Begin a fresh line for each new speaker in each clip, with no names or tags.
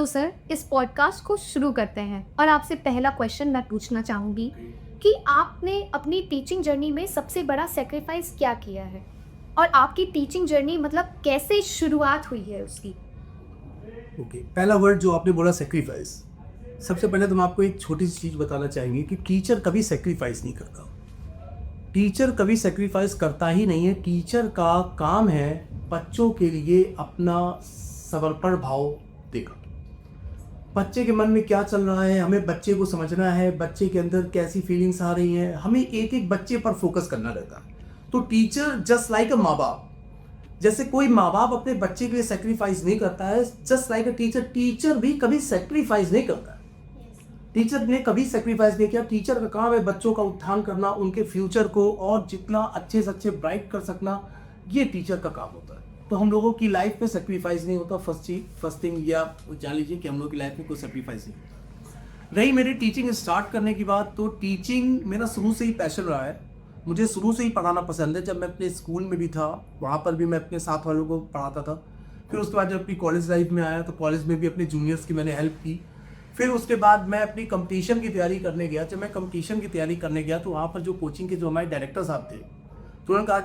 तो सर इस पॉडकास्ट को शुरू करते हैं और आपसे पहला क्वेश्चन मैं पूछना चाहूँगी कि आपने अपनी टीचिंग जर्नी में सबसे बड़ा सेक्रीफाइस क्या किया है और आपकी टीचिंग जर्नी मतलब कैसे शुरुआत हुई है उसकी।
ओके, पहला वर्ड जो आपने बोला सेक्रीफाइस। सबसे पहले तो हम आपको एक छोटी सी चीज़ बताना चाहेंगे कि टीचर कभी सेक्रीफाइस नहीं करता। टीचर कभी सेक्रीफाइस करता ही नहीं है। टीचर का काम है बच्चों के लिए अपना समर्पण भाव देगा। बच्चे के मन में क्या चल रहा है हमें बच्चे को समझना है, बच्चे के अंदर कैसी फीलिंग्स आ रही हैं, हमें एक एक बच्चे पर फोकस करना रहता है। तो टीचर जस्ट लाइक अ माँ बाप, जैसे कोई माँ बाप अपने बच्चे के लिए सेक्रीफाइस नहीं करता है, just like a teacher, teacher भी कभी सेक्रीफाइस नहीं करता है। टीचर ने कभी सेक्रीफाइस नहीं किया। टीचर का काम है बच्चों का उत्थान करना, उनके फ्यूचर को और जितना अच्छे से अच्छे ब्राइट कर सकना, ये टीचर का काम होता है। तो हम लोगों की लाइफ में सेक्रीफाइस नहीं होता। फर्स्ट थिंग या जान लीजिए कि हम लोगों की लाइफ में कोई सेक्रीफाइस नहीं होता। रही मेरी टीचिंग स्टार्ट करने की बात, तो टीचिंग मेरा शुरू से ही पैशन रहा है। मुझे शुरू से ही पढ़ाना पसंद है। जब मैं अपने स्कूल में भी था वहाँ पर भी मैं अपने साथ वालों को पढ़ाता था। फिर उसके बाद जब अपनी कॉलेज लाइफ में आया तो कॉलेज में भी अपने जूनियर्स की मैंने हेल्प की। फिर उसके बाद मैं अपनी कंपटीशन की तैयारी करने गया। जब मैं कंपटीशन की तैयारी करने गया तो वहाँ पर जो कोचिंग के जो हमारे डायरेक्टर साहब थे, तो उन्होंने कहा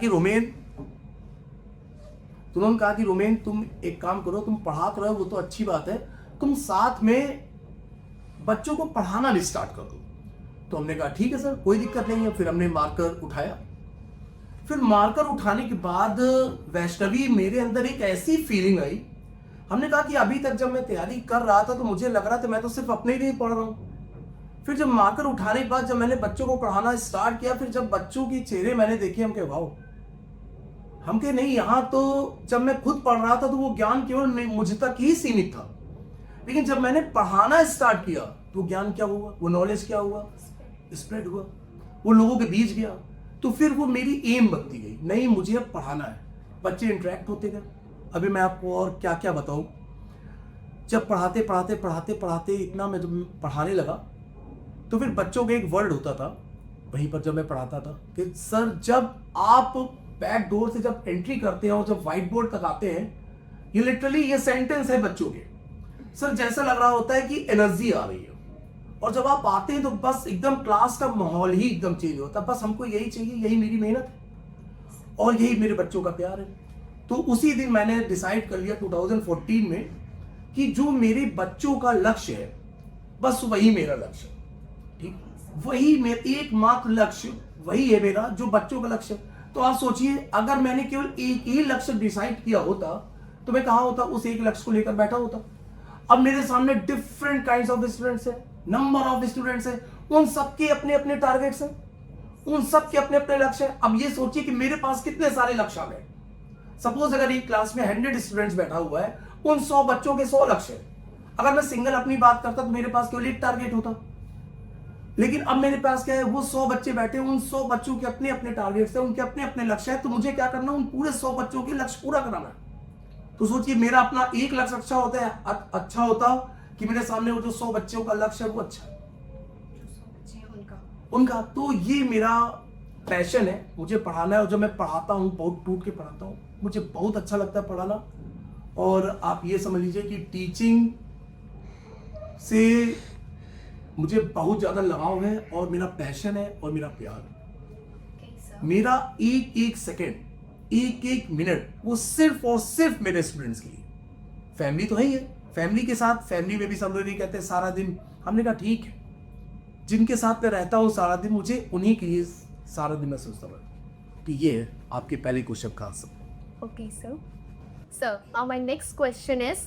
कि रोमेन तुम एक काम करो, तुम पढ़ा तो रहे हो वो तो अच्छी बात है, तुम साथ में बच्चों को पढ़ाना भी स्टार्ट कर दो। तो हमने कहा ठीक है सर, कोई दिक्कत नहीं है। फिर हमने मार्कर उठाया। फिर मार्कर उठाने के बाद वैष्णवी मेरे अंदर एक ऐसी फीलिंग आई। हमने कहा कि अभी तक जब मैं तैयारी कर रहा था तो मुझे लग रहा था मैं तो सिर्फ अपने लिए पढ़ रहा हूँ। फिर जब मार्कर उठाने के बाद जब मैंने बच्चों को पढ़ाना स्टार्ट किया, फिर जब बच्चों के चेहरे मैंने देखे, हम कहे वाओ, हम कहे नहीं, यहाँ तो जब मैं खुद पढ़ रहा था तो वो ज्ञान केवल मुझ तक ही सीमित था, लेकिन जब मैंने पढ़ाना स्टार्ट किया तो ज्ञान क्या हुआ, वो नॉलेज क्या हुआ, स्प्रेड हुआ, वो लोगों के बीच गया। तो फिर वो मेरी एम बनती गई, नहीं मुझे अब पढ़ाना है। बच्चे इंटरेक्ट होते गए। अभी मैं आपको और क्या क्या बताऊं। जब पढ़ाते इतना मैं जब पढ़ाने लगा तो फिर बच्चों का एक वर्ड होता था वहीं पर जब मैं पढ़ाता था कि सर जब आप बैक डोर से जब एंट्री करते हैं और जब व्हाइट बोर्ड तक आते हैं, ये लिटरली ये सेंटेंस है बच्चों के, सर जैसा लग रहा होता है कि एनर्जी आ रही है। और जब आप आते हैं तो बस एकदम क्लास का माहौल ही एकदम चेंज होता है। बस हमको यही चाहिए, यही मेरी मेहनत है और यही मेरे बच्चों का प्यार है। तो उसी दिन मैंने डिसाइड कर लिया 2014 में कि जो मेरे बच्चों का लक्ष्य है बस वही मेरा लक्ष्य है। ठीक, वही मेरा एकमात्र लक्ष्य वही है मेरा, जो बच्चों का लक्ष्य। तो आप सोचिए, अगर मैंने केवल एक ही लक्ष्य डिसाइड किया होता तो मैं कहाँ होता, उस एक लक्ष्य को लेकर बैठा होता। अब मेरे सामने डिफरेंट काइंड्स ऑफ स्टूडेंट्स है, नंबर ऑफ स्टूडेंट्स है, उन सबके अपने अपने टारगेट्स हैं, उन सबके अपने अपने लक्ष्य हैं। अब ये सोचिए कि मेरे पास कितने सारे लक्ष्य आ गए। सपोज अगर एक क्लास में 100 स्टूडेंट्स बैठा हुआ है, उन 100 बच्चों के 100 लक्ष्य है। अगर मैं सिंगल अपनी बात करता तो मेरे पास केवल एक टारगेट होता, लेकिन अब मेरे पास क्या है, वो 100 बच्चे बैठे, उन 100 बच्चों के अपने अपने टारगेट्स हैं, उनके अपने अपने लक्ष्य है। तो मुझे क्या करना, उन पूरे 100 बच्चों के लक्ष्य पूरा कराना है। तो सोचिए, मेरा अपना एक लक्ष्य अच्छा होता कि मेरे सामने वो जो 100 बच्चों का लक्ष्य है वो अच्छा है उनका। तो ये मेरा पैशन है, मुझे पढ़ाना है। और जब मैं पढ़ाता हूँ बहुत टूट के पढ़ाता हूँ, मुझे बहुत अच्छा लगता है पढ़ाना। और आप ये समझ लीजिए कि टीचिंग से मुझे बहुत ज़्यादा लगाव है और मेरा पैशन है और मेरा प्यार है। मेरा एक एक सेकेंड, एक एक मिनट वो सिर्फ और सिर्फ मेरे स्टूडेंट्स के लिए। फैमिली तो है ही है, फैमिली के साथ, फैमिली में भी सब लोग ये कहते हैं सारा दिन। हमने कहा ठीक है, जिनके साथ मैं रहता हूँ सारा दिन, मुझे उन्हीं के लिए सारा दिन मैं सोचता हूँ। कि ये है आपके पहले क्वेश्चन का answer.
Okay sir, now my next question is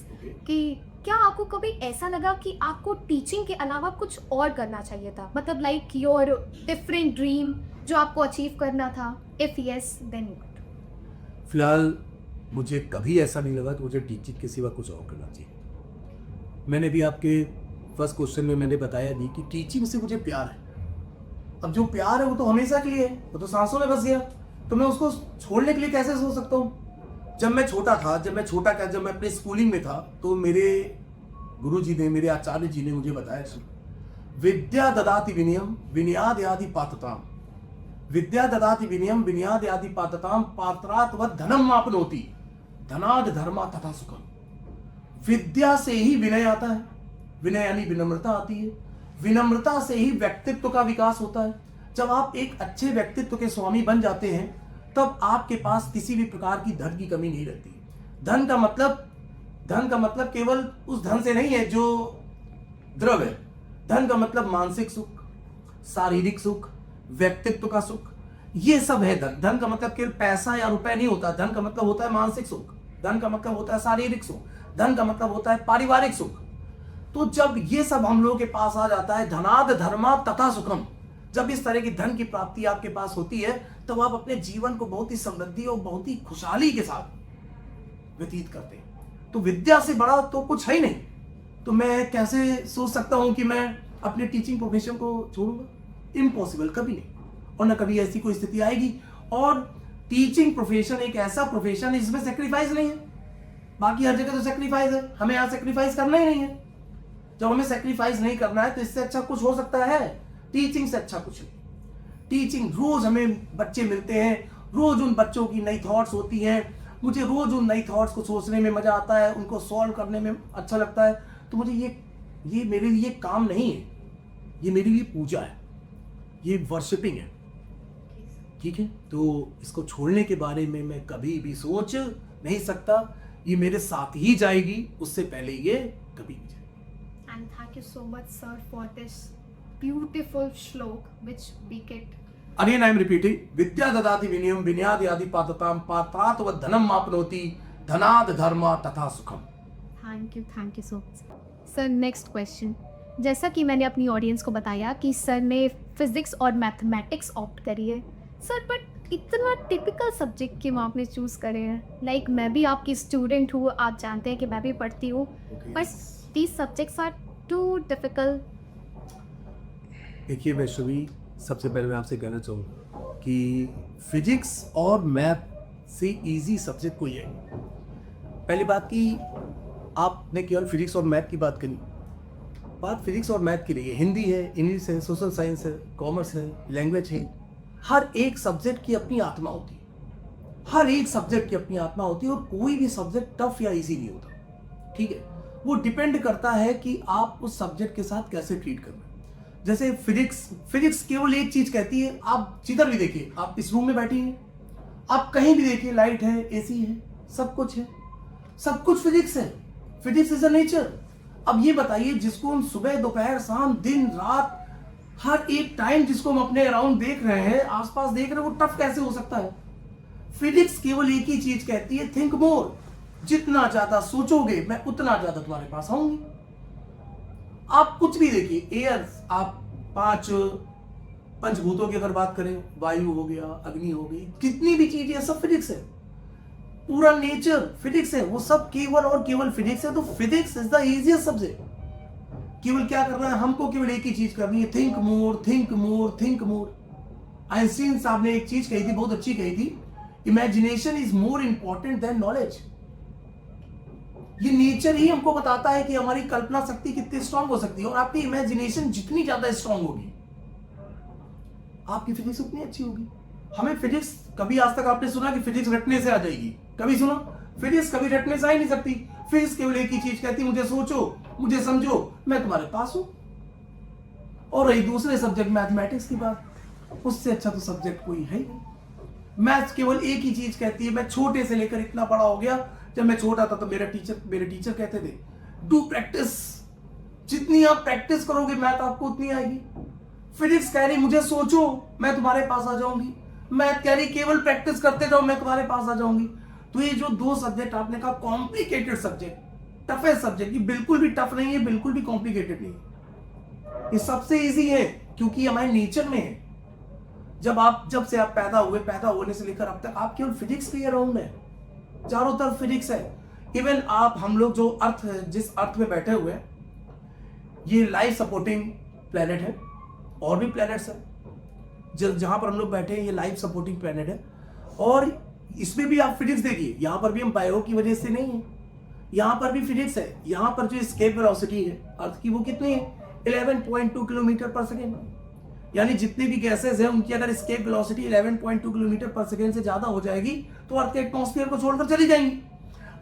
कि क्या आपको कभी ऐसा लगा कि आपको टीचिंग के अलावा कुछ और करना चाहिए था, मतलब लाइक योर डिफरेंट ड्रीम जो आपको अचीव करना था? If yes then what?
फिलहाल मुझे कभी ऐसा नहीं लगा कि मुझे टीचिंग के सिवा कुछ और करना चाहिए। मैंने भी आपके फर्स्ट क्वेश्चन में मैंने बताया नहीं कि टीचिंग से मुझे प्यार है। अब जो प्यार है वो तो हमेशा के लिए है, वो तो सांसों में बस गया, तो मैं उसको छोड़ने के लिए कैसे सोच सकता हूँ। जब मैं अपने स्कूलिंग में था तो मेरे गुरुजी ने, मेरे आचार्य जी ने मुझे बताया, विद्या ददाति विनयम विनयाद आदि पात्रताम, विद्या ददाति विनयम विनयाद आदि पात्रताम, पात्रात्वत धनम आपनोति, धनाद धर्मा तथा सुखम। विद्या से ही विनय आता है, विनय यानी विनम्रता आती है, विनम्रता से ही व्यक्तित्व का विकास होता है। जब आप एक अच्छे व्यक्तित्व के स्वामी बन जाते हैं तब आपके पास किसी भी प्रकार की धन की कमी नहीं रहती। धन का मतलब केवल उस धन से नहीं है जो द्रव्य है। धन का मतलब मानसिक सुख, शारीरिक सुख, व्यक्तित्व का सुख, ये सब है धन। धन का मतलब केवल पैसा या रुपए नहीं होता। धन का मतलब होता है मानसिक सुख, धन का मतलब होता है शारीरिक सुख, धन का मतलब होता है पारिवारिक सुख। तो जब ये सब हम लोगों के पास आ जाता है, धनाद धर्मा तथा सुखम, जब इस तरह की धन की प्राप्ति आपके पास होती है तब आप अपने जीवन को बहुत ही समृद्धि और बहुत ही खुशहाली के साथ व्यतीत करते हैं। तो विद्या से बड़ा तो कुछ है ही नहीं। तो मैं कैसे सोच सकता हूं कि मैं अपने टीचिंग प्रोफेशन को छोड़ूंगा? इम्पॉसिबल, कभी नहीं। और ना कभी ऐसी कोई स्थिति आएगी। और टीचिंग प्रोफेशन एक ऐसा प्रोफेशन है जिसमें सेक्रीफाइस नहीं है। बाकी हर जगह तो सेक्रीफाइस है, हमें यहाँ सेक्रीफाइस करना ही नहीं है। जब हमें सेक्रीफाइस नहीं करना है तो इससे अच्छा कुछ हो सकता है? टीचिंग से अच्छा कुछ नहीं। टीचिंग, रोज हमें बच्चे मिलते हैं, रोज उन बच्चों की नई थॉट्स होती हैं, मुझे रोज उन नई थॉट्स को सोचने में मजा आता है, उनको सॉल्व करने में अच्छा लगता है। तो मुझे ये मेरे लिए काम नहीं है, ये मेरे लिए पूजा है, ये वर्शिपिंग है। ठीक है, तो इसको छोड़ने के बारे में मैं कभी भी सोच नहीं सकता। ये मेरे साथ ही जाएगी, उससे पहले ये कभी नहीं जाएगी।
And thank you so much, sir, for this beautiful shlok which we get.
Again, I am repeating. विद्या ददाति विनयम विनयादि आदि पात्रताम पात्रात व धनम आपनोति धनाद धर्मा तथा सुखम।
Thank you so much sir. Next question, जैसा कि मैंने अपनी ऑडियंस को बताया कि सर ने फिजिक्स और मैथमेटिक्स ऑप्ट करी है सर, बट इतना टिपिकल सब्जेक्ट क्यों आपने चूज करे हैं? लाइक मैं भी आपकी स्टूडेंट हूँ, आप जानते हैं कि मैं भी पढ़ती हूँ, but these subjects are too difficult.
देखिए वैष्णवी, सबसे पहले मैं आपसे कहना चाहूँगा कि फिजिक्स और मैथ से इजी सब्जेक्ट कोई है। पहली बात कि आपने केवल फिजिक्स और मैथ की बात करी, बात फिजिक्स और मैथ की रही है। हिंदी है, इंग्लिश है, सोशल साइंस है, कॉमर्स है, लैंग्वेज है। हर एक सब्जेक्ट की अपनी आत्मा होती है, हर एक सब्जेक्ट की अपनी आत्मा होती है, और कोई भी सब्जेक्ट टफ या इजी नहीं होता। ठीक है, वो डिपेंड करता है कि आप उस सब्जेक्ट के साथ कैसे ट्रीट करना है। जैसे फिजिक्स केवल एक चीज कहती है, आप जिधर भी देखिए, आप इस रूम में बैठी हैं, आप कहीं भी देखिए, लाइट है, एसी है, सब कुछ है, सब कुछ फिजिक्स है। Physics is a nature. अब ये बताइए, जिसको हम सुबह दोपहर शाम दिन रात हर एक टाइम जिसको हम अपने अराउंड देख रहे हैं, आसपास देख रहे हैं, वो टफ कैसे हो सकता है? फिजिक्स केवल एक ही चीज कहती है, थिंक मोर। जितना ज्यादा सोचोगे मैं उतना ज्यादा तुम्हारे पास आऊंगी। आप कुछ भी देखिए, एयर, आप पंचभूतों की अगर बात करें, वायु हो गया, अग्नि हो गई, कितनी भी चीजें, सब फिजिक्स है। पूरा नेचर फिजिक्स है, वो सब केवल और केवल फिजिक्स है। तो physics is the easiest subject. केवल क्या करना है हमको? केवल एक ही चीज करनी है, think more, think more, think more. Einstein साहब ने एक चीज कही थी, बहुत अच्छी कही थी, imagination is more important than knowledge. ये नेचर ही हमको बताता है कि हमारी कल्पना शक्ति कितनी स्ट्रांग हो सकती है, और आपकी इमेजिनेशन जितनी ज्यादा स्ट्रांग होगी, आपकी फिजिक्स उतनी अच्छी होगी। हमें फिजिक्स, कभी आज तक आपने सुना कि फिजिक्स रटने से आ जाएगी? कभी सुना? फिजिक्स कभी रटने से आ ही नहीं सकती। फिजिक्स केवल एक ही चीज कहती है, मुझे सोचो, मुझे समझो, मैं तुम्हारे पास हूं। और रही दूसरे सब्जेक्ट मैथमेटिक्स की बात, उससे अच्छा तो सब्जेक्ट कोई है ही नहीं। मैथ्स केवल एक ही चीज कहती है, मैं छोटे से लेकर इतना बड़ा हो गया, जब मैं छोटा था तो मेरे टीचर कहते थे, डू प्रैक्टिस। जितनी आप प्रैक्टिस करोगे मैथ आपको उतनी आएगी। फिजिक्स कह रही मुझे सोचो, मैं तुम्हारे पास आ जाऊंगी। मैथ कह रही केवल प्रैक्टिस करते जाओ, मैं तुम्हारे पास आ जाऊंगी। तो ये जो दो सब्जेक्ट आपने कहा, कॉम्प्लिकेटेड सब्जेक्ट, टफेस्ट सब्जेक्ट, ये बिल्कुल भी टफ नहीं है, बिल्कुल भी कॉम्प्लिकेटेड नहीं है। ये सबसे इजी है, क्योंकि हमारे नेचर में है। जब से आप पैदा होने से लेकर अब तक आप केवल फिजिक्स के अराउंड है, चारों तरफ फिजिक्स है। इवन हम लोग जो जिस अर्थ में बैठे हुए हैं, ये लाइफ सपोर्टिंग प्लेनेट है, और भी प्लेनेट्स है जहां पर हम लोग बैठे हैं, ये लाइफ सपोर्टिंग प्लेनेट है। और इसमें भी आप फिजिक्स देखिए, यहां पर भी हम बायो की वजह से नहीं है, यहां पर भी फिजिक्स है। यहां पर जो एस्केप वेलोसिटी है अर्थ की, वो कितनी है? 11.2 किलोमीटर पर सेकेंड। यानी जितनी भी गैसेस हैं उनकी अगर एस्केप वेलोसिटी 11.2 किलोमीटर पर सेकेंड से ज्यादा हो जाएगी तो अर्थ के एटमॉस्फेयर को छोड़कर चली जाएंगी।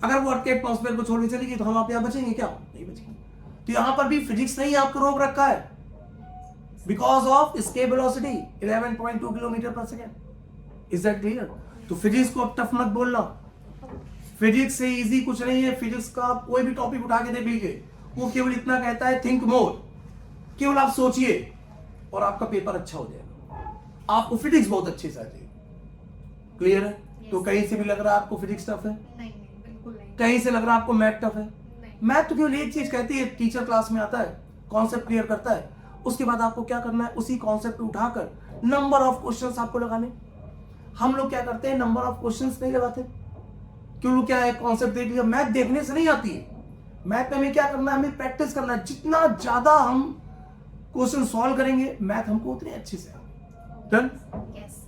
अगर वो अर्थ के एटमॉस्फेयर को छोड़ के चली गई तो हम आप यहाँ बचेंगे क्या? नहीं बचेंगे। तो यहाँ पर भी फिजिक्स ने ही आपको रोक रखा है because of escape velocity 11.2 kilometre पर सेकेंड। Is that clear? तो फिजिक्स को अब टफ मत बोलना, फिजिक्स से इजी कुछ नहीं है। फिजिक्स का आप कोई भी टॉपिक उठा के देख लीजिए, वो केवल इतना कहता है थिंक मोर, केवल आप सोचिए और आपका पेपर अच्छा हो जाएगा। आपको फिजिक्स बहुत अच्छे से आ जाएगी। क्लियर है? तो कहीं से भी लग रहा है आपको फिजिक्स टफ है?
नहीं बिल्कुल नहीं।
कहीं से लग रहा है आपको मैथ टफ है?
नहीं।
मैथ तो केवल एक चीज कहती है, टीचर क्लास में आता है, कॉन्सेप्ट क्लियर करता है, उसके बाद आपको क्या करना है, उसी कॉन्सेप्ट उठाकर नंबर ऑफ क्वेश्चंस आपको लगाने। हम लोग क्या करते हैं, नंबर ऑफ क्वेश्चंस नहीं लगाते। क्यों? क्या है, कॉन्सेप्ट देख लिया। मैथ देखने से नहीं आती है, मैथ में हमें क्या करना है, हमें प्रैक्टिस करना है। जितना ज्यादा हम क्वेश्चन सॉल्व करेंगे मैथ हमको उतने अच्छे से आएगा। डन?
यस।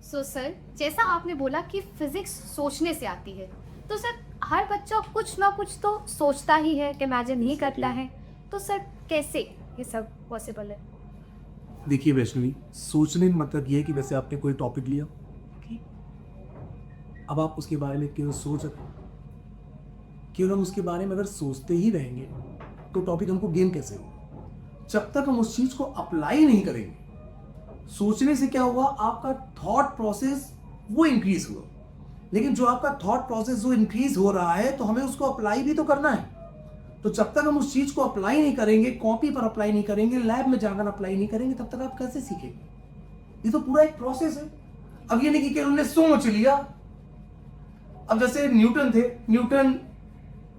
सो सर, जैसा आपने बोला कि फिजिक्स सोचने से आती है, तो सर हर बच्चा कुछ ना कुछ तो सोचता ही है, इमेजिन ही करता है, तो सर कैसे ये सब पॉसिबल है?
देखिए वैष्णवी, सोचने का मतलब ये है कि वैसे आपने कोई टॉपिक लिया, अब आप उसके बारे में केवल सोच रहे, केवल हम उसके बारे में अगर सोचते ही रहेंगे तो टॉपिक हमको गेन कैसे होगा? जब तक हम उस चीज को अप्लाई नहीं करेंगे। सोचने से क्या हुआ, आपका थॉट प्रोसेस वो इंक्रीज हुआ, लेकिन जो आपका थॉट प्रोसेस जो इंक्रीज हो रहा है तो हमें उसको अप्लाई भी तो करना है। तो जब तक हम उस चीज को अप्लाई नहीं करेंगे, कॉपी पर अप्लाई नहीं करेंगे, लैब में जाकर अप्लाई नहीं करेंगे, तब तक आप कैसे सीखेंगे? ये तो पूरा एक प्रोसेस है। अब ये नहीं कि उन्होंने सोच लिया। अब जैसे न्यूटन थे, न्यूटन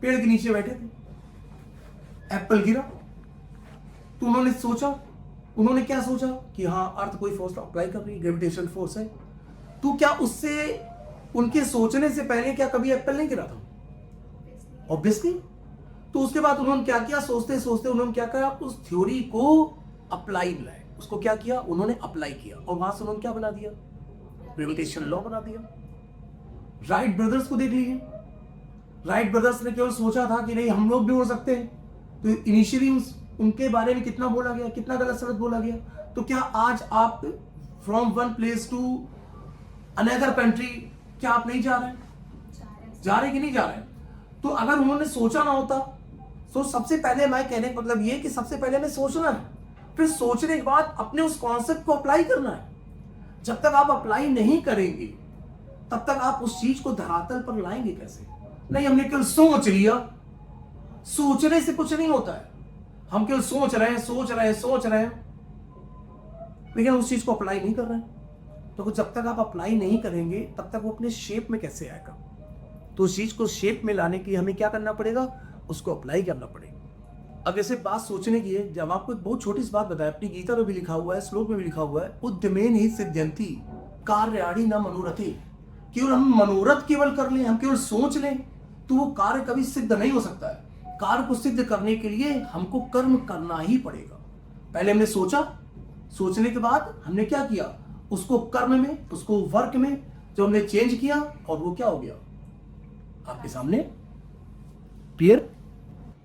पेड़ के नीचे बैठे थे, एप्पल गिरा तो उन्होंने सोचा, उन्होंने क्या सोचा कि हाँ अर्थ कोई फोर्स अप्लाई कर रही है, ग्रेविटेशन फोर्स है। तो क्या उससे, उनके सोचने से पहले क्या कभी एप्पल नहीं गिरा था? ऑब्वियसली। तो उसके बाद उन्होंने क्या किया, सोचते सोचते उन्होंने क्या किया, उस थ्योरी को अप्लाई लाए। उसको क्या किया, उन्होंने अप्लाई किया और वहां से उन्होंने क्या बना दिया, ग्रेविटेशन लॉ बना दिया। राइट ब्रदर्स को देख लीजिए, राइट ब्रदर्स ने केवल सोचा था कि नहीं हम लोग भी हो सकते हैं, तो इनिशियली उनके बारे में कितना बोला गया, कितना गलत सलत बोला गया। तो क्या आज आप from one place to another country, क्या आप नहीं जा रहे हैं? जा रहे कि नहीं जा रहे? तो अगर उन्होंने सोचा ना होता, तो सबसे पहले मैं कहने का मतलब ये कि सबसे पहले हमें सोचना है, फिर सोचने के बाद अपने उस कॉन्सेप्ट को अप्लाई करना है। जब तक आप अप्लाई नहीं करेंगे तब तक आप उस चीज को धरातल पर लाएंगे कैसे? नहीं, हमने केवल सोच लिया, सोचने से कुछ नहीं होता है। हम केवल सोच रहे हैं, लेकिन उस चीज को अप्लाई नहीं कर रहे हैं। तो जब तक आप अप्लाई नहीं करेंगे तब तक वो अपने शेप में कैसे आएगा? तो उस चीज को शेप में लाने के लिए हमें क्या करना पड़ेगा, उसको अप्लाई करना पड़ेगा। अब जैसे बात सोचने की है, जब आपको एक बहुत छोटी सी बात बताया, अपनी गीता में भी लिखा हुआ है, श्लोक में भी लिखा हुआ है, उद्यमेन ही सिद्ध्यंति कार्याणि न मनोरथे। केवल हम मनोरथ केवल कर लें, हम केवल सोच लें तो वो कार्य कभी सिद्ध नहीं हो सकता है। कार्य को सिद्ध करने के लिए हमको कर्म करना ही पड़ेगा। पहले हमने सोचा, सोचने के बाद हमने क्या किया, उसको कर्म में, उसको वर्क में जो हमने चेंज किया, और वो क्या हो गया आपके सामने। क्लियर?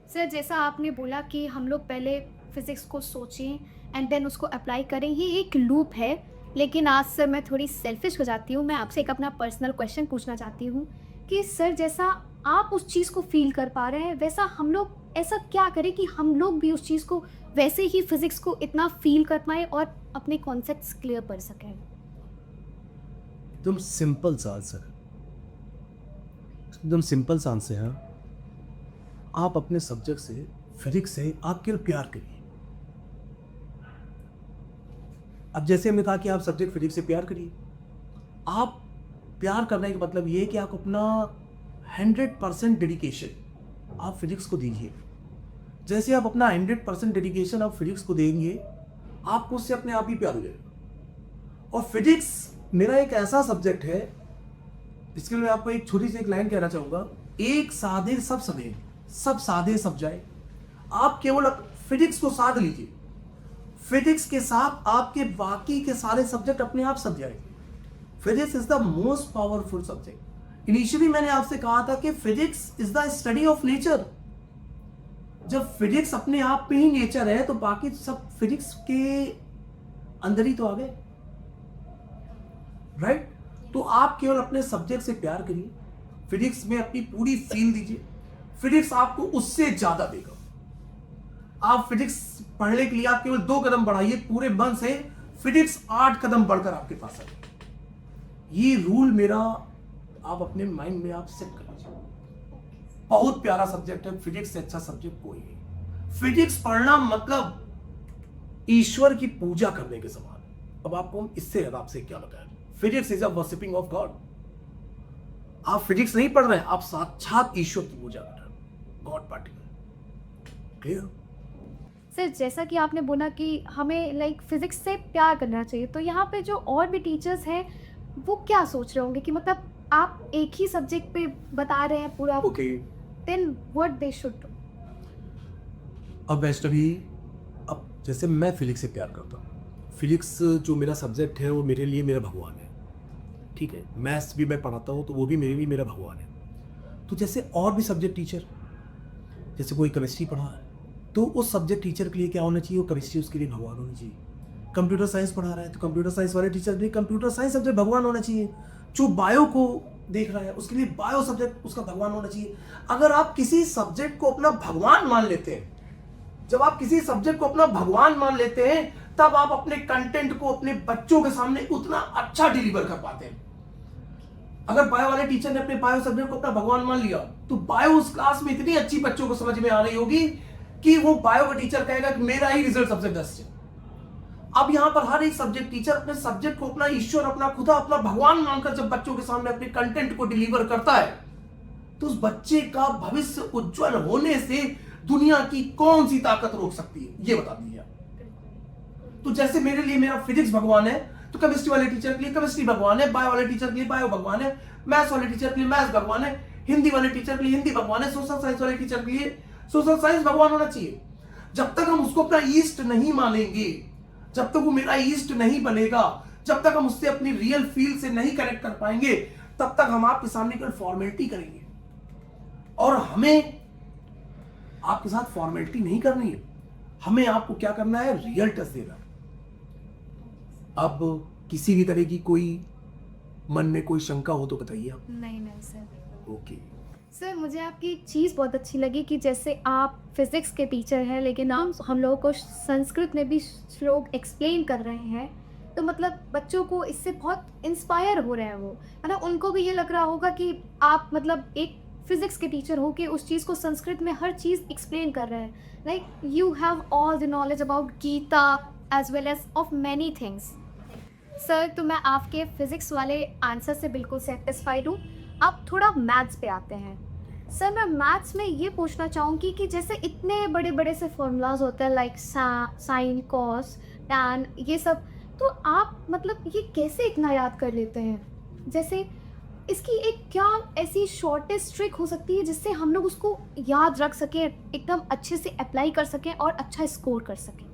सर, जैसा आपने बोला कि हम लोग पहले फिजिक्स को सोचें एंड देन उसको अप्लाई करें, ये एक लूप है। लेकिन आज सर मैं थोड़ी सेल्फिश हो जाती हूँ, मैं आपसे एक अपना पर्सनल क्वेश्चन पूछना चाहती हूँ कि सर जैसा आप उस चीज़ को फील कर पा रहे हैं, वैसा हम लोग ऐसा क्या करें कि हम लोग भी उस चीज़ को वैसे ही फिजिक्स को इतना फील कर पाएँ और अपने कॉन्सेप्ट्स क्लियर कर सकें?
एकदम सिंपल सा आंसर, एकदम सिंपल सा आंसर है। आप अपने सब्जेक्ट से, फिजिक्स से आप केवल प्यार करिए। अब जैसे हमने कहा कि आप सब्जेक्ट फिजिक्स से प्यार करिए, आप प्यार करने का मतलब ये है कि आप अपना 100% डेडिकेशन आप फिजिक्स को दीजिए। जैसे आप अपना 100% डेडिकेशन आप फिजिक्स को देंगे, आपको उससे अपने आप ही प्यार हो जाएगा। और फिजिक्स मेरा एक ऐसा सब्जेक्ट है जिसके लिए मैं आपको एक छोटी सी एक लाइन कहना चाहूँगा, एक साधे सब सधे, सब साधे सब जाए। आप केवल फिजिक्स को साध लीजिए, फिजिक्स के साथ आपके बाकी के सारे सब्जेक्ट अपने आप सध जाएंगे। Physics is the most powerful subject. Initially मैंने आपसे कहा था कि physics is the study of nature. जब फिजिक्स अपने आप में ही नेचर है तो बाकी सब फिजिक्स के अंदर ही तो आ गए, राइट? तो आप केवल अपने सब्जेक्ट से प्यार करिए, फिजिक्स में अपनी पूरी फील दीजिए, फिजिक्स आपको उससे ज्यादा देगा। आप फिजिक्स पढ़ने के लिए आप केवल 2 कदम बढ़ाइए पूरे मन से, फिजिक्स 8 कदम बढ़कर आपके पास आ जाएगी। ये रूल मेरा आप अपने माइंड में आप सेट कर लीजिए। बहुत प्यारा सब्जेक्ट है, फिजिक्स से अच्छा सब्जेक्ट कोई नहीं। फिजिक्स पढ़ना मतलब ईश्वर की पूजा करने के समान। अब आपको इससे ज्यादा आपसे क्या बताया? Physics is a worshipping of God. आप फिजिक्स नहीं पढ़ रहे हैं, आप साक्षात ईश्वर की पूजा कर रहे हैं, गॉड पार्टिकल। क्लियर?
सर जैसा कि आपने बोला कि हमें लाइक फिजिक्स से प्यार करना चाहिए, तो यहाँ पे जो और भी टीचर्स हैं वो क्या सोच रहे होंगे कि मतलब आप एक ही सब्जेक्ट पे बता रहे हैं पूरा,
okay,
then what they should do?
अब वैष्णवी, अब जैसे मैं फिजिक्स से प्यार करता हूँ, फिजिक्स जो मेरा सब्जेक्ट है वो मेरे लिए मेरा भगवान है, ठीक है। मैथ्स भी मैं पढ़ाता हूँ तो वो भी मेरे लिए मेरा भगवान है। तो जैसे और भी सब्जेक्ट टीचर, जैसे कोई केमिस्ट्री पढ़ा है तो उस सब्जेक्ट टीचर के लिए क्या होना चाहिए? वो केमिस्ट्री उसके लिए भगवान होनी चाहिए। कंप्यूटर साइंस पढ़ा रहा है तो कंप्यूटर साइंस वाले टीचर के लिए कंप्यूटर साइंस सब्जेक्ट भगवान होना चाहिए। जो बायो को देख रहा है उसके लिए बायो सब्जेक्ट उसका भगवान होना चाहिए। अगर आप किसी सब्जेक्ट को अपना भगवान मान लेते हैं, जब आप किसी सब्जेक्ट को अपना भगवान मान लेते हैं, तब आप अपने कंटेंट को अपने बच्चों के सामने उतना अच्छा डिलीवर कर पाते हैं। अगर बायो वाले टीचर ने अपने बायो सब्जेक्ट को अपना भगवान मान लिया तो बायो उस क्लास में इतनी अच्छी बच्चों को समझ में आ रही होगी कि वो बायो का टीचर कहेगा कि मेरा ही रिजल्ट सबसे बेस्ट है। अब यहां पर हर एक सब्जेक्ट टीचर अपने सब्जेक्ट को अपना ईश्वर, अपना खुदा, अपना भगवान मानकर जब बच्चों के सामने अपने कंटेंट को डिलीवर करता है तो उस बच्चे का भविष्य उज्जवल होने से दुनिया की कौन सी ताकत रोक सकती है? ये बता दीजिए। तो जैसे मेरे लिए मेरा फिजिक्स भगवान है तो केमिस्ट्री वाले टीचर के लिए केमिस्ट्री भगवान है, बायो वाले टीचर के लिए बायो भगवान है, मैथ्स वाले टीचर के लिए मैथ्स भगवान है, हिंदी वाले टीचर के लिए हिंदी भगवान है, सोशल साइंस वाले टीचर के लिए सोशल साइंस भगवान होना चाहिए। जब तक हम उसको अपना ईस्ट नहीं मानेंगे, जब तक वो मेरा ईस्ट नहीं बनेगा, जब तक हम उससे अपनी रियल फील से नहीं कनेक्ट कर पाएंगे, तब तक हम आपके सामने कोई फॉर्मेलिटी करेंगे। और हमें आपके साथ फॉर्मेलिटी नहीं करनी है, हमें आपको क्या करना है? रियल टच देना। अब किसी भी तरह की कोई मन में कोई शंका हो तो बताइए आप।
नहीं सर।
ओके
सर मुझे आपकी एक चीज़ बहुत अच्छी लगी कि जैसे आप फिज़िक्स के टीचर हैं लेकिन आप हम लोगों को संस्कृत में भी श्लोक एक्सप्लेन कर रहे हैं, तो मतलब बच्चों को इससे बहुत इंस्पायर हो रहे हैं वो, है ना। उनको भी ये लग रहा होगा कि आप मतलब एक फिज़िक्स के टीचर हो के उस चीज़ को संस्कृत में हर चीज़ एक्सप्लेन कर रहे हैं। Like you have all the knowledge about Gita as well as of many things. Sir तो मैं आपके फिज़िक्स वाले आंसर से बिल्कुल सेटिस्फाइड हूँ। अब थोड़ा मैथ्स पे आते हैं। सर मैं मैथ्स में ये पूछना चाहूँगी कि जैसे इतने बड़े बड़े से फॉर्मूलाज होते हैं लाइक साइन, कॉस, टैन, ये सब, तो आप मतलब ये कैसे इतना याद कर लेते हैं? जैसे इसकी एक क्या ऐसी शॉर्टेस्ट ट्रिक हो सकती है जिससे हम लोग उसको याद रख सकें, एकदम अच्छे से अप्लाई कर सकें और अच्छा स्कोर कर सकें?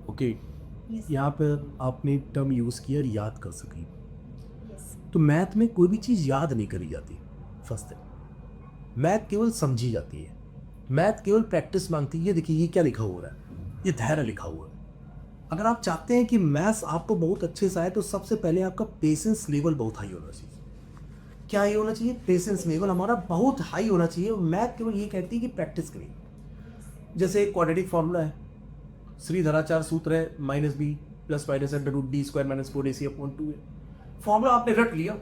ओके, यहाँ पर आपने टर्म यूज़ किया याद कर सकें। तो मैथ में कोई भी चीज़ याद नहीं करी जाती। फर्स्ट है, मैथ केवल समझी जाती है, मैथ केवल प्रैक्टिस मांगती है। ये देखिए ये क्या लिखा हुआ है, ये धैर्य लिखा हुआ है। अगर आप चाहते हैं कि मैथ्स आपको बहुत अच्छे से आए तो सबसे पहले आपका पेशेंस लेवल बहुत हाई होना चाहिए। क्या ये होना चाहिए? पेशेंस लेवल हमारा बहुत हाई होना चाहिए। मैथ केवल ये कहती है कि प्रैक्टिस करिए। जैसे क्वाड्रेटिक फॉर्मूला है, श्रीधराचार्य सूत्र है, -b + -d² - 4ac/2 है। फॉर्मूला आपने रट लिया।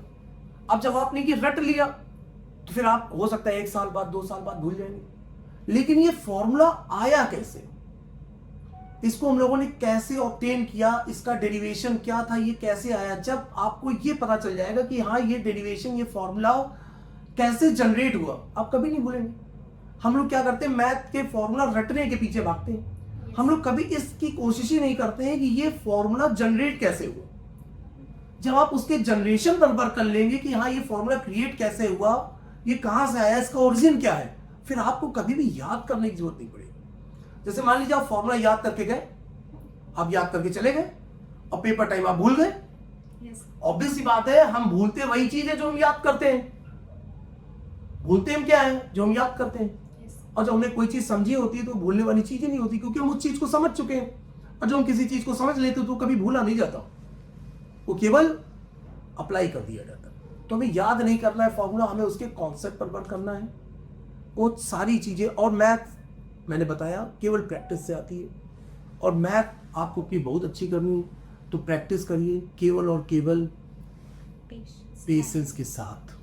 अब जब आपने ये रट लिया तो फिर आप हो सकता है 1 साल बाद 2 साल बाद भूल जाएंगे, लेकिन ये फॉर्मूला आया कैसे, इसको हम लोगों ने कैसे ऑब्टेन किया, इसका डेरिवेशन क्या था, ये कैसे आया, जब आपको ये पता चल जाएगा कि हाँ ये डेरिवेशन, ये फॉर्मूला कैसे जनरेट हुआ, आप कभी नहीं भूलेंगे। हम लोग क्या करते हैं, मैथ के फॉर्मूला रटने के पीछे भागते हैं। हम लोग कभी इसकी कोशिश ही नहीं करते हैं कि ये फॉर्मूला जनरेट कैसे हुआ। जब आप उसके जनरेशन पर वर्क कर लेंगे कि हाँ ये फॉर्मूला क्रिएट कैसे हुआ, ये कहां से आया, इसका ओरिजिन क्या है, फिर आपको कभी भी याद करने की जरूरत नहीं पड़ेगी। जैसे मान लीजिए आप फॉर्मूला याद करके गए, आप याद करके चले गए और पेपर टाइम आप भूल गए। ऑब्वियस सी बात है, हम भूलते वही चीज है जो हम याद करते हैं। भूलते हम क्या है? जो हम याद करते हैं। और जब हमने कोई चीज समझी होती है तो भूलने वाली चीज ही नहीं होती, क्योंकि हम उस चीज को समझ चुके हैं। और जब हम किसी चीज को समझ लेते तो कभी भूला नहीं जाता, वो केवल अप्लाई कर दिया जाता।
तो हमें याद नहीं करना है फॉर्मूला, हमें उसके कॉन्सेप्ट पर वर्क करना है। वो सारी चीजें, और मैथ मैंने बताया केवल प्रैक्टिस से आती है, और मैथ आपको की बहुत अच्छी करनी है तो प्रैक्टिस करिए केवल और केवल पेशेंस के साथ।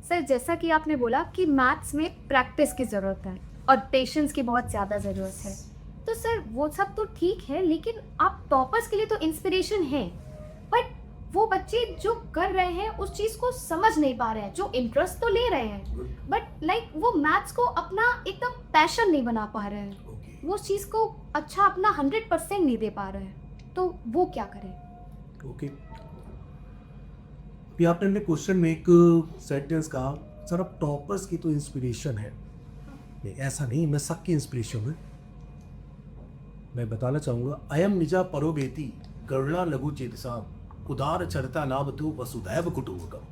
सर जैसा कि आपने बोला कि मैथ्स में प्रैक्टिस की ज़रूरत है और पेशेंस की बहुत ज़्यादा ज़रूरत है, तो सर वो सब तो ठीक है, लेकिन आप टॉपर्स के लिए तो इंस्पिरेशन है, बट वो बच्चे जो कर रहे हैं उस चीज़ को समझ नहीं पा रहे हैं, जो इंटरेस्ट तो ले रहे हैं बट लाइक वो मैथ्स को अपना एकदम पैशन नहीं बना पा रहे हैं, वो उस चीज़ को अच्छा अपना 100% नहीं दे पा रहे हैं, तो वो क्या करें?
ओके, अभी आपने अपने क्वेश्चन में एक सेंटेंस कहा, सर अब टॉपर्स की तो इंस्पिरेशन है। नहीं, ऐसा नहीं, मैं सबकी इंस्पिरेशन हूँ। मैं बताना चाहूँगा, अयम निजा परोबेति करुणा लघु चेतसा उदार चरता नावतु वसुदैव कुटुंबकम,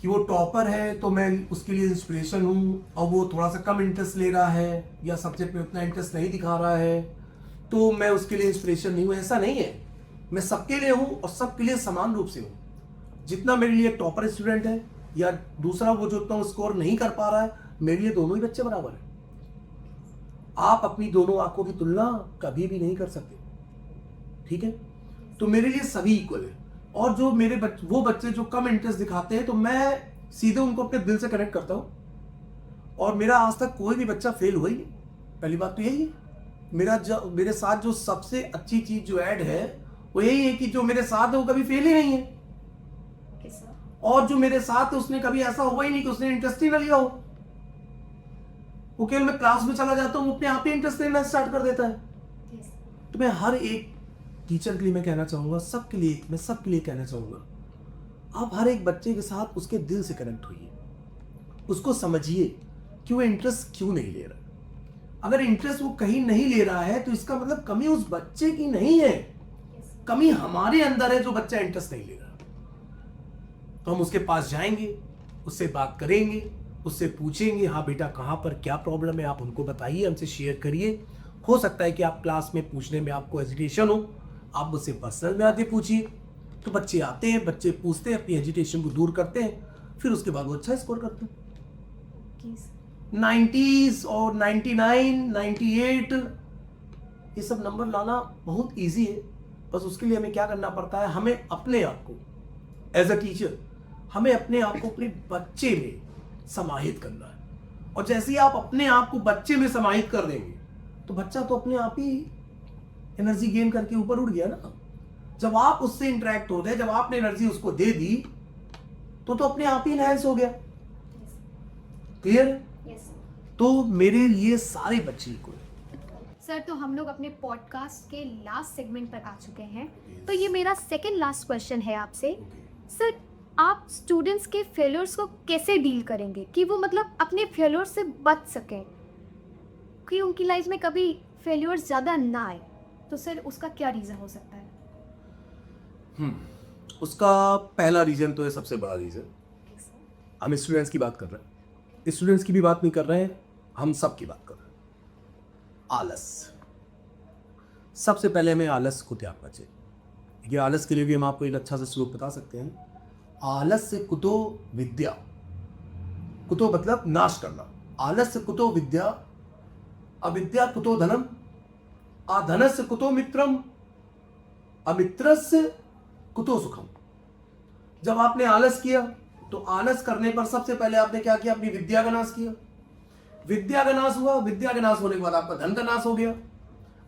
कि वो टॉपर है तो मैं उसके लिए इंस्पिरेशन हूँ, और वो थोड़ा सा कम इंटरेस्ट ले रहा है या सब्जेक्ट में उतना इंटरेस्ट नहीं दिखा रहा है तो मैं उसके लिए इंस्पिरेशन नहीं हूँ। ऐसा नहीं है, मैं सबके लिए हूँ और सबके लिए समान रूप से हूँ। जितना मेरे लिए टॉपर स्टूडेंट है या दूसरा वो जो उतना स्कोर नहीं कर पा रहा है, मेरे लिए दोनों ही बच्चे बराबर हैं। आप अपनी दोनों आंखों की तुलना कभी भी नहीं कर सकते, ठीक है? तो मेरे लिए सभी इक्वल है, और जो मेरे वो बच्चे जो कम इंटरेस्ट दिखाते हैं तो मैं सीधे उनको अपने दिल से कनेक्ट करता हूँ, और मेरा आज तक कोई भी बच्चा फेल हुआ ही नहीं। पहली बात तो यही है, मेरे साथ जो सबसे अच्छी चीज जो ऐड है वो यही है कि जो मेरे साथ है वो कभी फेल ही नहीं है, और जो मेरे साथ है उसने कभी ऐसा हुआ ही नहीं कि उसने इंटरेस्ट ही ना लिया हो। वो केवल मैं क्लास में चला जाता हूँ, अपने आप ही इंटरेस्ट लेना स्टार्ट कर देता है। तो मैं हर एक टीचर के लिए मैं कहना चाहूंगा, सबके लिए, मैं सबके लिए कहना चाहूंगा, आप हर एक बच्चे के साथ उसके दिल से कनेक्ट होइए, उसको समझिए कि वो इंटरेस्ट क्यों नहीं ले रहा। अगर इंटरेस्ट वो कहीं नहीं ले रहा है तो इसका मतलब कमी उस बच्चे की नहीं है, कमी हमारे अंदर है जो बच्चा इंटरेस्ट नहीं ले रहा। तो हम उसके पास जाएंगे, उससे बात करेंगे, उससे पूछेंगे, हाँ बेटा कहाँ पर क्या प्रॉब्लम है, आप उनको बताइए, हमसे शेयर करिए। हो सकता है कि आप क्लास में पूछने में आपको हेजिटेशन हो, आप मुझसे पर्सनल में आते पूछिए। तो बच्चे आते हैं, बच्चे पूछते हैं, अपनी हेजिटेशन को दूर करते हैं, फिर उसके बाद वो अच्छा स्कोर करते हैं। 90s और 99, 98 ये सब नंबर लाना बहुत इजी है। बस उसके लिए हमें क्या करना पड़ता है, हमें अपने आप को एज अ टीचर, हमें अपने आप को अपने बच्चे में समाहित करना है। और जैसे ही आप अपने आप को बच्चे में समाहित कर देंगे तो बच्चा तो अपने आप ही एनर्जी गेन करके ऊपर उड़ गया ना। जब आप उससे इंटरेक्ट होते हैं, जब आपने एनर्जी उसको दे दी तो अपने आप ही इनहैंस हो गया। क्लियर? तो मेरे लिए सारे बच्चे को।
सर तो हम लोग अपने पॉडकास्ट के लास्ट सेगमेंट पर आ चुके हैं, तो ये मेरा सेकंड लास्ट क्वेश्चन है आपसे। सर आप स्टूडेंट्स के फेलियर्स को कैसे डील करेंगे कि वो मतलब अपने फेलियर से बच सकें, कि उनकी लाइफ में कभी फेलियर्स ज़्यादा ना आए, तो सर उसका क्या रीज़न हो सकता है?
उसका पहला रीज़न तो है, सबसे बड़ा रीज़न, हम स्टूडेंट्स की बात कर रहे हैं, स्टूडेंट्स की भी बात नहीं कर रहे हैं, हम सब की बात कर रहे हैं। आलस। सबसे पहले हमें आलस को त्यागना चाहिए। ये आलस के लिए भी हम आपको एक अच्छा सा श्लोक बता सकते हैं। आलस से कुतो विद्या, कुतो मतलब नाश करना, आलस से कुतो विद्या, अविद्या कुतो धनम, अधनस्य कुतो मित्रम, अमित्रस्य कुतो सुखम। जब आपने आलस किया तो आलस करने पर सबसे पहले आपने क्या किया, अपनी विद्या का नाश किया। विद्या का नाश हुआ, विद्या के नाश होने के बाद आपका धन का नाश हो गया।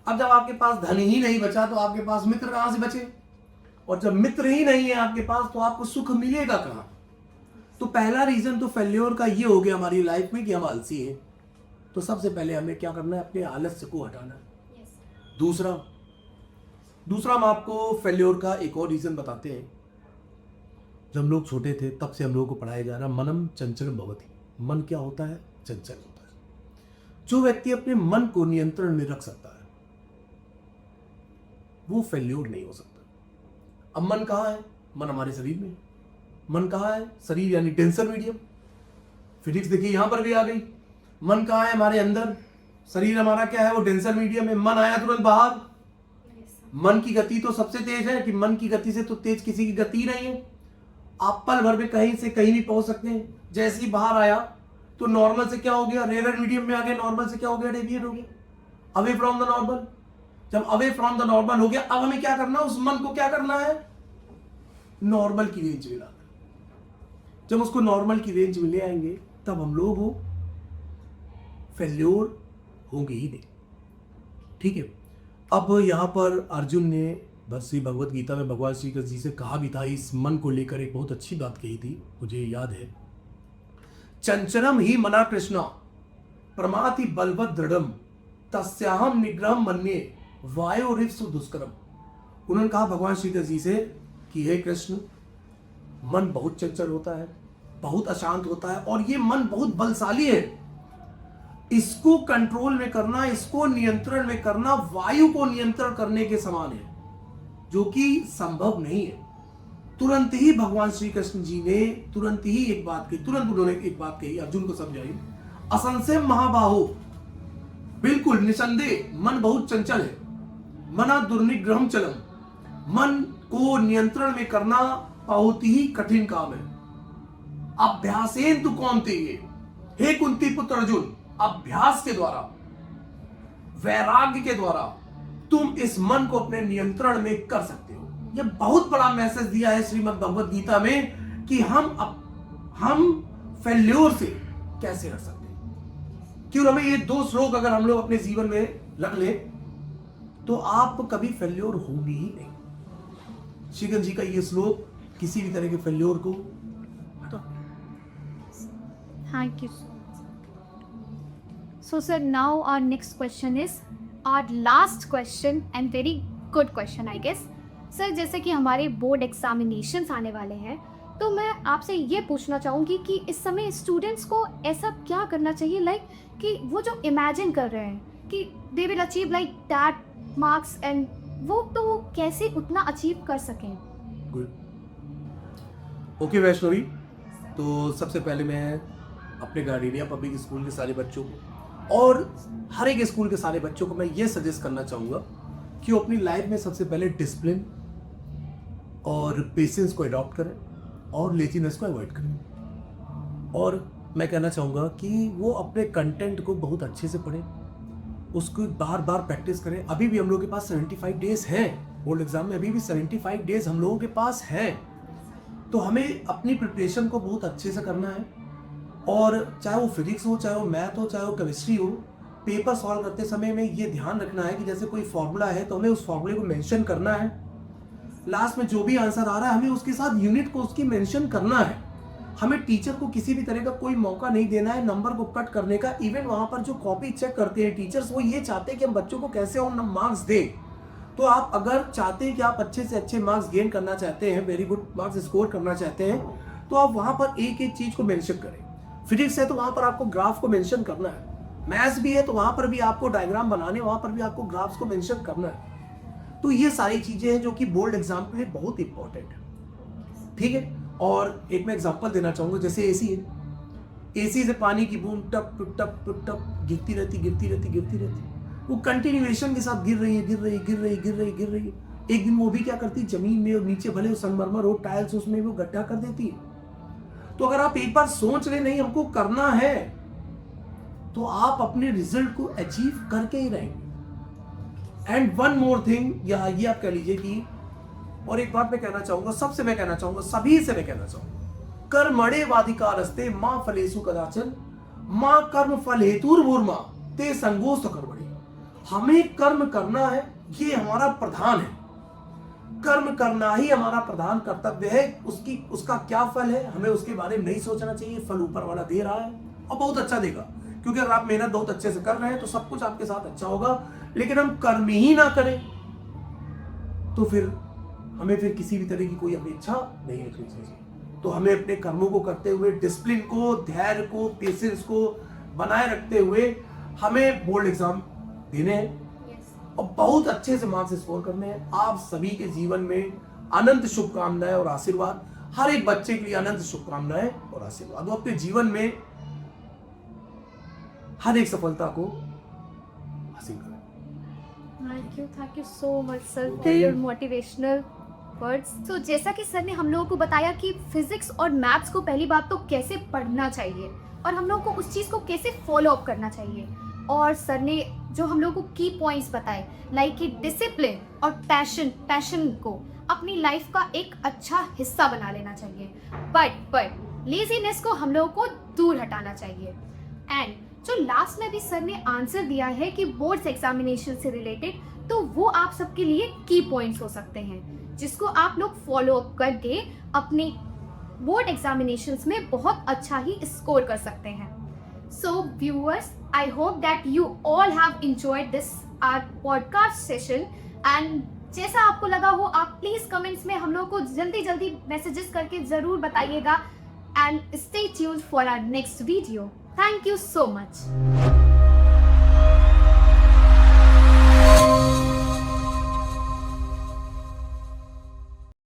अब जब आपके पास धन ही नहीं बचा तो आपके पास मित्र कहां से बचे, और जब मित्र ही नहीं है आपके पास तो आपको सुख मिलेगा कहां। तो पहला रीजन तो फेल्योर का ये हो गया हमारी लाइफ में कि हम आलसी हैं। तो सबसे पहले हमें क्या करना है, अपने आलस्य को हटाना है। दूसरा हम आपको फेल्योर का एक और रीजन बताते हैं। जब हम लोग छोटे थे तब से हम लोगों को पढ़ाया जा रहा, मनम चंचल भवति। मन क्या होता है, चंचल होता है। जो व्यक्ति अपने मन को नियंत्रण में रख सकता है वो फेल्योर नहीं हो सकता। अब मन कहाँ है, मन हमारे शरीर में। मन कहाँ है, शरीर यानी डेंसर मीडियम। फिजिक्स देखिए यहां पर भी आ गई। मन कहाँ है, हमारे अंदर। शरीर हमारा क्या है, वो डेंसर मीडियम है। मन आया तुरंत बाहर। मन की गति तो सबसे तेज है कि मन की गति से तो तेज किसी की गति नहीं है।
आप पल भर में कहीं से कहीं भी पहुंच सकते हैं। जैसे ही बाहर आया तो नॉर्मल से क्या हो गया, रेयर मीडियम में आ गया, नॉर्मल से क्या हो गया, डेविएट हो गया, अवे फ्रॉम द नॉर्मल। जब अवे फ्रॉम द नॉर्मल हो गया, अब हमें क्या करना है, उस मन को क्या करना है, नॉर्मल की रेंज में लाना। जब उसको नॉर्मल की रेंज में ले आएंगे तब हम लोग हो फेल्योर होंगे ही नहीं। ठीक है। अब यहाँ पर अर्जुन ने बस श्री भगवत गीता में भगवान श्री कृष्ण जी से कहा भी था, इस मन को लेकर एक बहुत अच्छी बात कही थी, मुझे याद है, चंचलम ही मना कृष्णा प्रमाति बलवत दृढ़म तस्याहम निग्रहम मन्ये वायोरिव सुदुष्करम। उन्होंने कहा भगवान श्री कृष्ण जी से कि हे कृष्ण, मन बहुत चंचल होता है, बहुत अशांत होता है, और ये मन बहुत बलशाली है। इसको कंट्रोल में करना, इसको नियंत्रण में करना वायु को नियंत्रण करने के समान है, जो कि संभव नहीं है। तुरंत ही भगवान श्री कृष्ण जी ने तुरंत उन्होंने एक बात कही, अर्जुन को समझाई, असंशय महाबाहो, बिल्कुल निसंदेह मन बहुत चंचल है, मना दुर्निग्रहम चलम, मन को नियंत्रण में करना बहुत ही कठिन काम है। अभ्यासेन तु कौन्तेय, हे कुंती पुत्र अर्जुन, अभ्यास के द्वारा, वैराग्य के द्वारा तुम इस मन को अपने नियंत्रण में कर सकते हो। यह बहुत बड़ा मैसेज दिया है श्रीमद् भगवत गीता में कि हम फेल्योर से कैसे हट सकते हैं। क्यों, हमें ये 2 श्लोक अगर हम लोग अपने जीवन में रख ले तो आप कभी फेल्योर होंगे ही नहीं। श्री कृष्ण जी का ये श्लोक किसी भी तरह के फेल्योर को हटा।
Thank you. So sir, now our next question is our last question and very good question I guess. Sir जैसे कि हमारे बोर्ड एग्जामिनेशंस आने वाले हैं, तो मैं आपसे ये पूछना चाहूँगी कि इस समय स्टूडेंट्स को ऐसा क्या करना चाहिए, लाइक कि वो जो इमेजिन कर रहे हैं कि they will achieve like that marks and वो कैसे उतना अचीव कर सकें।
गुड, ओके वैष्णवी, तो सबसे पहले मैं अपने गार्डियन पब्लिक स्कूल के सारे बच्चों को और हर एक स्कूल के सारे बच्चों को मैं ये सजेस्ट करना चाहूँगा कि वो अपनी लाइफ में सबसे पहले डिसिप्लिन और पेशेंस को अडॉप्ट करें और लेजीनेस को अवॉइड करें। और मैं कहना चाहूँगा कि वो अपने कंटेंट को बहुत अच्छे से पढ़ें, उसको बार बार प्रैक्टिस करें। अभी भी हम लोगों के पास 75 डेज हैं बोर्ड एग्जाम में, अभी भी 75 डेज हम लोगों के पास हैं, तो हमें अपनी प्रिपरेशन को बहुत अच्छे से करना है। और चाहे वो फिजिक्स हो, चाहे वो मैथ हो, चाहे वो केमिस्ट्री हो, पेपर सॉल्व करते समय में ये ध्यान रखना है कि जैसे कोई फॉर्मूला है तो हमें उस फॉर्मूले को मेंशन करना है। लास्ट में जो भी आंसर आ रहा है हमें उसके साथ यूनिट को उसकी मेंशन करना है। हमें टीचर को किसी भी तरह का कोई मौका नहीं देना है नंबर को कट करने का। इवन वहाँ पर जो कॉपी चेक करते हैं टीचर्स, वो ये चाहते हैं कि हम बच्चों को कैसे और मार्क्स दें। तो आप अगर चाहते हैं कि आप अच्छे से अच्छे मार्क्स गेन करना चाहते हैं, वेरी गुड मार्क्स स्कोर करना चाहते हैं, तो आप वहाँ पर एक एक चीज़ को मेंशन करें। फिजिक्स है तो वहाँ पर आपको ग्राफ को मेंशन करना है, मैथ्स भी है तो वहाँ पर भी आपको डायग्राम बनाने, वहाँ पर भी आपको ग्राफ्स को मेंशन करना है। तो ये सारी चीज़ें हैं जो कि बोर्ड एग्जाम के लिए बहुत इंपॉर्टेंट है, ठीक है। और एक मैं एग्जांपल देना चाहूँगा, जैसे एसी है, एसी से पानी की बूंद टप टप टप टप गिरती रहती, वो कंटिन्यूएशन के साथ गिर रही है। एक दिन वो भी क्या करती है, जमीन में और नीचे भले संगमरमर हो, टाइल्स, उसमें वो गड्ढा कर देती है। तो अगर आप एक बार सोच रहे नहीं हमको करना है, तो आप अपने रिजल्ट को अचीव करके ही रहेंगे। एंड वन मोर थिंग, या ये आप कह लीजिए कि, और एक बात मैं कहना चाहूंगा, सभी से मैं कहना चाहूंगा, कर्मणे वाधिकारस्ते मां फलेषु कदाचन मां कर्म फल हेतुर्भूर्मा ते संगोस्त कर्मणि। हमें कर्म करना है, ये हमारा प्रधान है, कर्म करना ही हमारा प्रधान कर्तव्य है। उसका क्या फल है हमें उसके बारे में नहीं सोचना चाहिए। फल ऊपर वाला दे रहा है और बहुत अच्छा देगा, क्योंकि अगर आप मेहनत बहुत अच्छे से कर रहे हैं तो सब कुछ आपके साथ अच्छा होगा। लेकिन हम कर्म ही ना करें तो फिर हमें किसी भी तरह की कोई अपेक्षा नहीं रखनी चाहिए। तो हमें अपने कर्मों को करते हुए, डिसिप्लिन को, धैर्य को, पेशेंस को बनाए रखते हुए हमें बोर्ड एग्जाम देने हैं और बहुत अच्छे से मार्क्स स्कोर करने हैं। आप सभी के जीवन में अनंत शुभकामनाएं और आशीर्वाद, हर एक बच्चे के लिए अनंत शुभकामनाएं और आशीर्वाद। वो अपने जीवन में हर एक सफलता को हासिल करें।
Thank you so much sir for your motivational words. तो जैसा कि सर ने हम लोगों को बताया कि फिजिक्स और मैथ्स को पहली बात तो कैसे पढ़ना चाहिए और हम लोगों को उस चीज़ को कैसे फॉलो अप करना चाहिए, और सर ने जो हम लोगों को की पॉइंट्स बताए लाइक कि डिसिप्लिन और पैशन को अपनी लाइफ का एक अच्छा हिस्सा बना लेना चाहिए, बट लेजीनेस को हम लोगों को दूर हटाना चाहिए। एंड जो लास्ट में भी सर ने आंसर दिया है कि बोर्ड्स एग्जामिनेशन से रिलेटेड, तो वो आप सबके लिए की पॉइंट्स हो सकते हैं जिसको आप लोग फॉलो अप करके अपने बोर्ड एग्जामिनेशंस में बहुत अच्छा ही स्कोर कर सकते हैं। So viewers, I hope that you all have enjoyed this our podcast session, and जैसा आपको लगा हो आप प्लीज कमेंट्स में हम लोग को जल्दी मैसेजेस करके जरूर बताइएगा, and stay tuned for our next video. Thank you so much.